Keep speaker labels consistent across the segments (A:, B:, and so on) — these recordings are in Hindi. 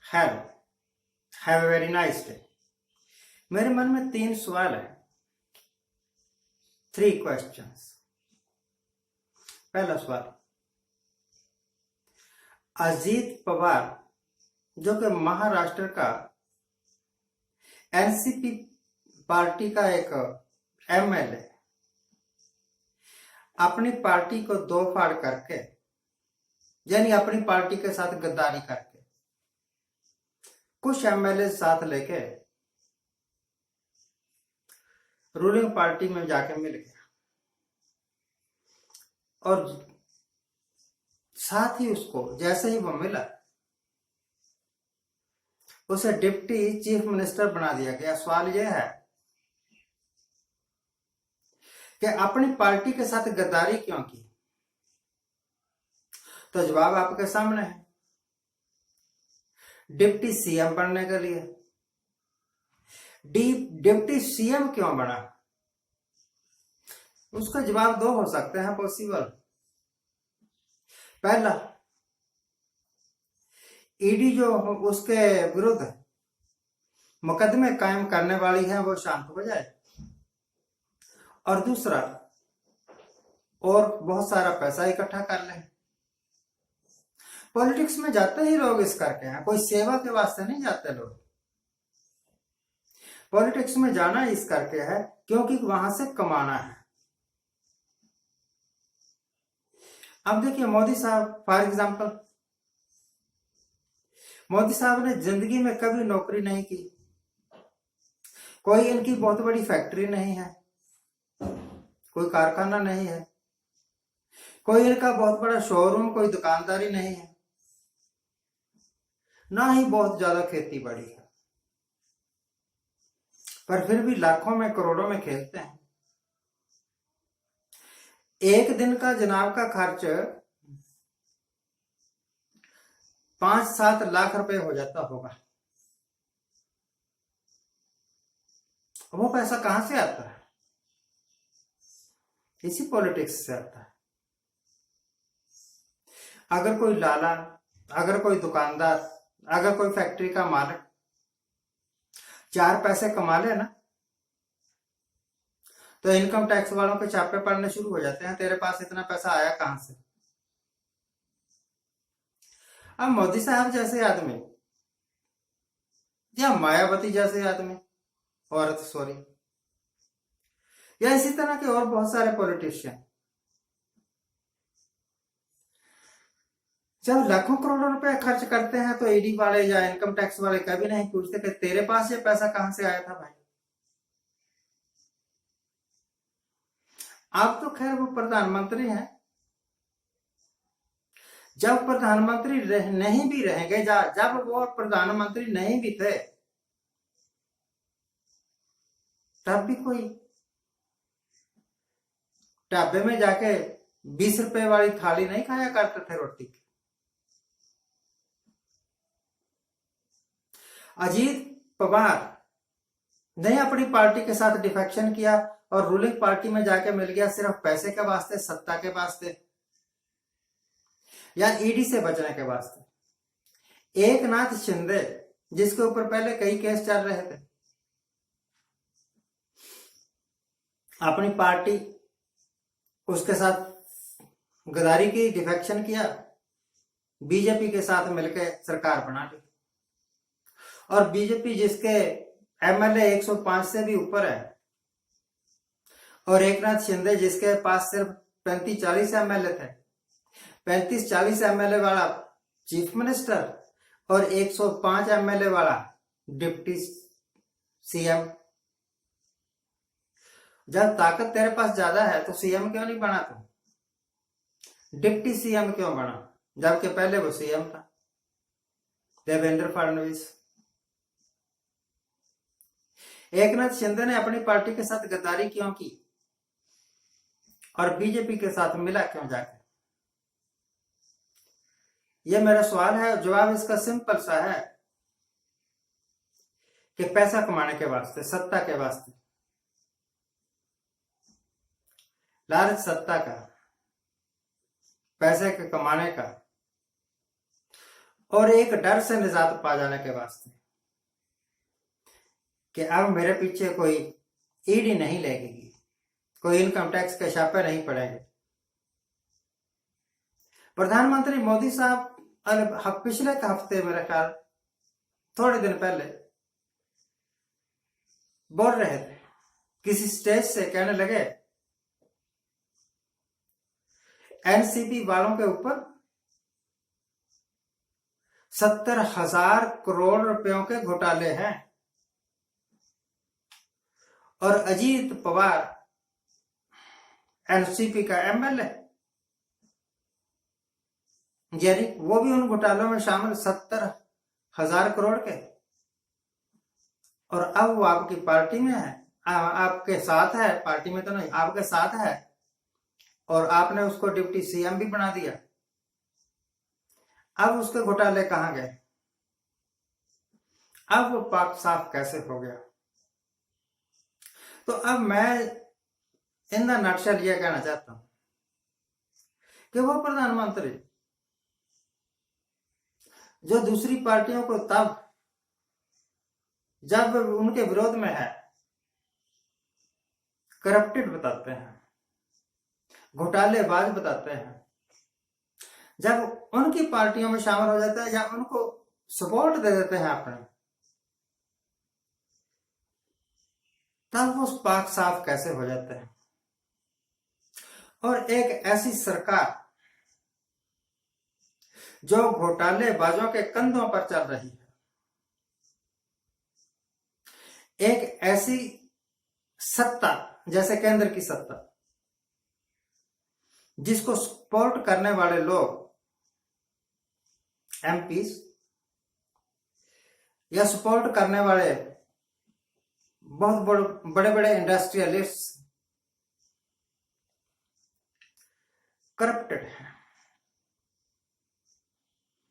A: Hello, have a very nice day. मेरे मन में 3 सवाल है, 3 क्वेश्चंस। पहला सवाल, अजीत पवार जो कि महाराष्ट्र का एनसीपी पार्टी का एक एमएलए, अपनी पार्टी को दो फाड़ करके, यानी अपनी पार्टी के साथ गद्दारी करके कुछ एमएलए साथ लेके रूलिंग पार्टी में जाके मिल गया और साथ ही उसको जैसे ही वो मिला उसे डिप्टी चीफ मिनिस्टर बना दिया गया। सवाल यह है कि अपनी पार्टी के साथ गद्दारी क्यों की? तो जवाब आपके सामने है, डिप्टी सीएम बनने के लिए। डिप्टी सीएम क्यों बना? उसका जवाब 2 हो सकते हैं पॉसिबल। पहला, ईडी जो उसके विरुद्ध मुकदमे कायम करने वाली है वो शांत हो जाए, और दूसरा, और बहुत सारा पैसा इकट्ठा कर ले। पॉलिटिक्स में जाते ही लोग इस करके हैं, कोई सेवा के वास्ते नहीं जाते लोग। पॉलिटिक्स में जाना इस करके है क्योंकि वहां से कमाना है। अब देखिए, मोदी साहब फॉर एग्जांपल, मोदी साहब ने जिंदगी में कभी नौकरी नहीं की, कोई इनकी बहुत बड़ी फैक्ट्री नहीं है, कोई कारखाना नहीं है, कोई इनका बहुत बड़ा शोरूम, कोई दुकानदारी नहीं है, ना ही बहुत ज्यादा खेती बाड़ी है, पर फिर भी लाखों में करोड़ों में खेलते हैं। एक दिन का जनाब का खर्च 5-7 लाख रुपए हो जाता होगा। वो पैसा कहां से आता है? इसी पॉलिटिक्स से आता है। अगर कोई लाला, अगर कोई दुकानदार, अगर कोई फैक्ट्री का मालिक 4 पैसे कमा ले ना, तो इनकम टैक्स वालों के छापे पड़ने शुरू हो जाते हैं, तेरे पास इतना पैसा आया कहां से? अब मोदी साहब जैसे आदमी या मायावती जैसे आदमी, औरत सॉरी, या इसी तरह के और बहुत सारे पॉलिटिशियन जब लाखों करोड़ों रुपए खर्च करते हैं तो ईडी वाले या इनकम टैक्स वाले कभी नहीं पूछते कि तेरे पास ये पैसा कहां से आया था भाई। आप तो खैर वो प्रधानमंत्री हैं, जब प्रधानमंत्री नहीं भी रहेंगे, जब वो प्रधानमंत्री नहीं भी थे, तब भी कोई ढाबे में जाके 20 रुपए वाली थाली नहीं खाया करते थे रोटी की। अजीत पवार ने अपनी पार्टी के साथ डिफेक्शन किया और रूलिंग पार्टी में जाके मिल गया सिर्फ पैसे के वास्ते, सत्ता के वास्ते, या ईडी से बचने के वास्ते। एकनाथ शिंदे जिसके ऊपर पहले कई केस चल रहे थे, अपनी पार्टी उसके साथ गद्दारी की, डिफेक्शन किया, बीजेपी के साथ मिलकर सरकार बना ली, और बीजेपी जिसके एमएलए 105 से भी ऊपर है, और एकनाथ शिंदे जिसके पास सिर्फ 35-40 एमएलए थे, 35-40 एमएलए वाला चीफ मिनिस्टर और 105 एमएलए वाला डिप्टी सीएम। जब ताकत तेरे पास ज्यादा है तो सीएम क्यों नहीं बना तू? डिप्टी सीएम क्यों बना, जबकि पहले वो सीएम था, देवेंद्र फडणवीस। एकनाथ शिंदे ने अपनी पार्टी के साथ गद्दारी क्यों की और बीजेपी के साथ मिला क्यों जाकर? यह मेरा सवाल है। जवाब इसका सिंपल सा है कि पैसा कमाने के वास्ते, सत्ता के वास्ते, लालच सत्ता का, पैसे के कमाने का, और एक डर से निजात पा जाने के वास्ते कि अब मेरे पीछे कोई ईडी नहीं लगेगी, कोई इनकम टैक्स के छापे नहीं पड़ेंगे। प्रधानमंत्री मोदी साहब पिछले हफ्ते मेरे ख्याल थोड़े दिन पहले बोल रहे थे, किसी स्टेज से कहने लगे एनसीपी वालों के ऊपर 70,000 करोड़ रुपयों के घोटाले हैं और अजीत पवार एनसीपी का एमएलए, यानी वो भी उन घोटालों में शामिल 70,000 करोड़ के। और अब वो आपकी पार्टी में है, आपके साथ है, पार्टी में तो नहीं, आपके साथ है, और आपने उसको डिप्टी सीएम भी बना दिया। अब उसके घोटाले कहां गए? अब वो पाक साफ कैसे हो गया? तो अब मैं इन द नटशेल ये कहना चाहता हूं कि वो प्रधानमंत्री जो दूसरी पार्टियों को तब जब उनके विरोध में है करप्टेड बताते हैं, घोटालेबाज बताते हैं, जब उनकी पार्टियों में शामिल हो जाता है या उनको सपोर्ट दे देते हैं अपने, तब वो पाक साफ कैसे हो जाते हैं? और एक ऐसी सरकार जो घोटालेबाजों के कंधों पर चल रही है, एक ऐसी सत्ता जैसे केंद्र की सत्ता जिसको सपोर्ट करने वाले लोग एमपीज या सपोर्ट करने वाले बहुत बड़े बड़े इंडस्ट्रियलिस्ट करप्टेड है,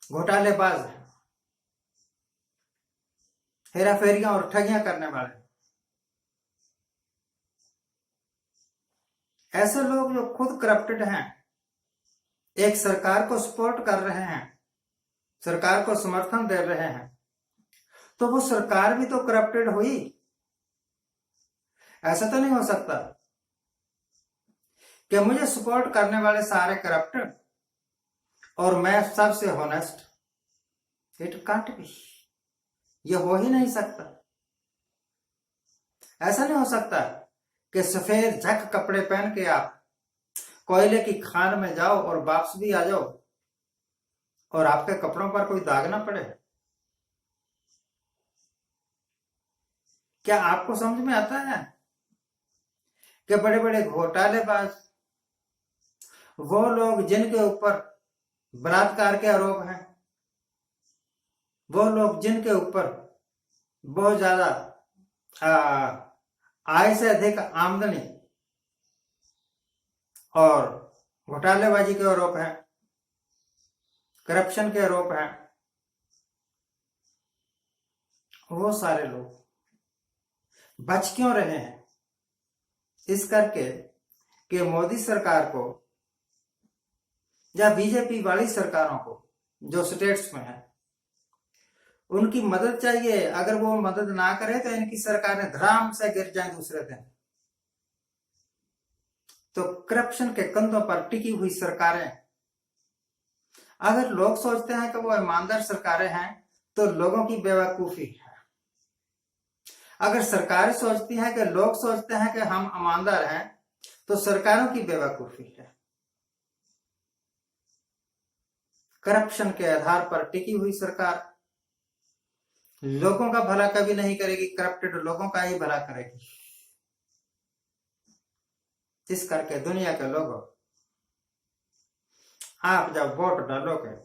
A: घोटालेबाज है, हेराफेरियां और ठगियां करने वाले, ऐसे लोग जो खुद करप्टेड हैं, एक सरकार को सपोर्ट कर रहे हैं, सरकार को समर्थन दे रहे हैं, तो वो सरकार भी तो करप्टेड हुई। ऐसा तो नहीं हो सकता कि मुझे सपोर्ट करने वाले सारे करप्टेड और मैं सबसे हॉनेस्ट। इट कांट बी, ये हो ही नहीं सकता। ऐसा नहीं हो सकता कि सफेद झक कपड़े पहन के आप कोयले की खान में जाओ और वापस भी आ जाओ और आपके कपड़ों पर कोई दाग ना पड़े। क्या आपको समझ में आता है कि बड़े बड़े घोटालेबाज, वो लोग जिनके ऊपर बलात्कार के आरोप हैं, वो लोग जिनके ऊपर बहुत ज्यादा आय से अधिक आमदनी और घोटालेबाजी के आरोप हैं, करप्शन के आरोप हैं, वो सारे लोग बच क्यों रहे हैं? इस करके कि मोदी सरकार को या बीजेपी वाली सरकारों को जो स्टेट्स में है उनकी मदद चाहिए। अगर वो मदद ना करे तो इनकी सरकारें धड़ाम से गिर जाएं दूसरे दिन। तो करप्शन के कंधों पर टिकी हुई सरकारें, अगर लोग सोचते हैं कि वो ईमानदार सरकारें हैं तो लोगों की बेवकूफी है। अगर सरकारें सोचती हैं कि लोग सोचते हैं कि हम ईमानदार हैं तो सरकारों की बेवकूफी है। करप्शन के आधार पर टिकी हुई सरकार लोगों का भला कभी नहीं करेगी, करप्टेड लोगों का ही भला करेगी। इस करके दुनिया के लोगों, आप जब वोट डालोगे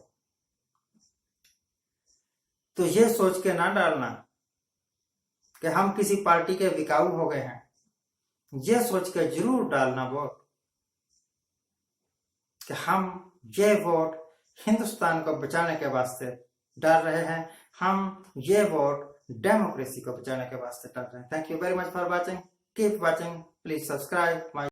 A: तो ये सोच के ना डालना कि हम किसी पार्टी के बिकाऊ हो गए हैं। ये सोच के जरूर डालना वोट कि हम ये वोट हिंदुस्तान को बचाने के वास्ते डाल रहे हैं, हम ये वोट डेमोक्रेसी को बचाने के वास्ते डाल रहे हैं। Thank you very much for watching, keep watching, please subscribe my